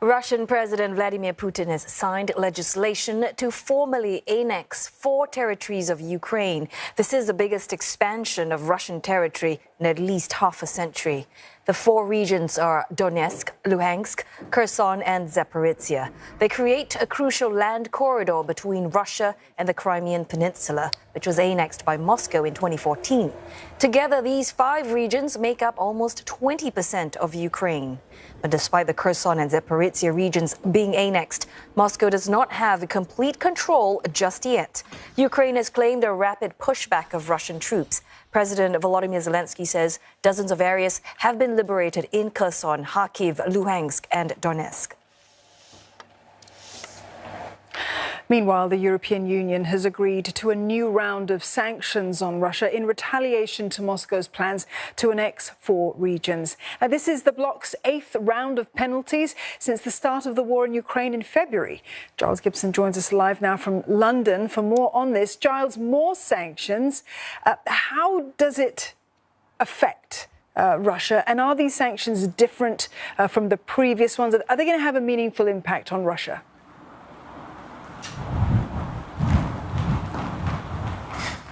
Russian President Vladimir Putin has signed legislation to formally annex 4 territories of Ukraine. This is the biggest expansion of Russian territory in at least half a century. The 4 regions are Donetsk, Luhansk, Kherson and Zaporizhzhia. They create a crucial land corridor between Russia and the Crimean Peninsula, which was annexed by Moscow in 2014. Together, these 5 regions make up almost 20% of Ukraine. But despite the Kherson and Zaporizhzhia regions being annexed, Moscow does not have complete control just yet. Ukraine has claimed a rapid pushback of Russian troops. President Volodymyr Zelensky says dozens of areas have been liberated in Kherson, Kharkiv, Luhansk and Donetsk. Meanwhile, the European Union has agreed to a new round of sanctions on Russia in retaliation to Moscow's plans to annex 4 regions. Now, this is the bloc's 8th round of penalties since the start of the war in Ukraine in February. Giles Gibson joins us live now from London for more on this. Giles, more sanctions. How does it affect Russia? And are these sanctions different from the previous ones? Are they going to have a meaningful impact on Russia?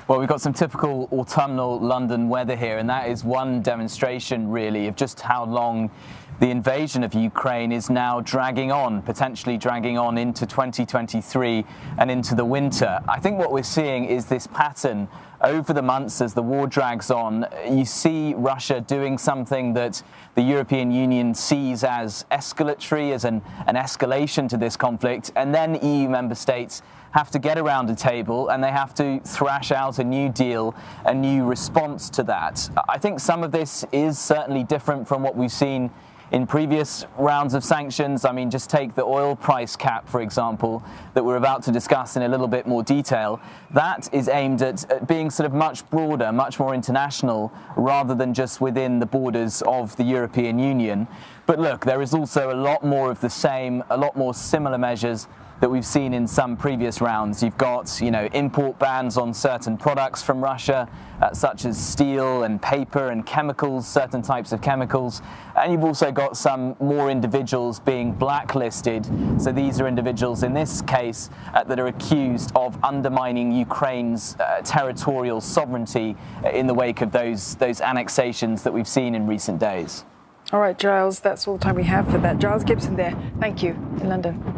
Well, we've got some typical autumnal London weather here, and that is one demonstration, really, of just how long the invasion of Ukraine is now dragging on, potentially dragging on into 2023 and into the winter. I think what we're seeing is this pattern over the months as the war drags on. You see Russia doing something that the European Union sees as escalatory, as an escalation to this conflict, and then EU member states have to get around a table and they have to thrash out a new deal, a new response to that. I think some of this is certainly different from what we've seen in previous rounds of sanctions. I mean, just take the oil price cap, for example, that we're about to discuss in a little bit more detail. That is aimed at being sort of much broader, much more international, rather than just within the borders of the European Union. But look, there is also a lot more of the same, a lot more similar measures that we've seen in some previous rounds. You've got, import bans on certain products from Russia, such as steel and paper and chemicals, certain types of chemicals. And you've also got some more individuals being blacklisted. So these are individuals, in this case, that are accused of undermining Ukraine's territorial sovereignty in the wake of those annexations that we've seen in recent days. All right, Giles, that's all the time we have for that. Giles Gibson there. Thank you in London.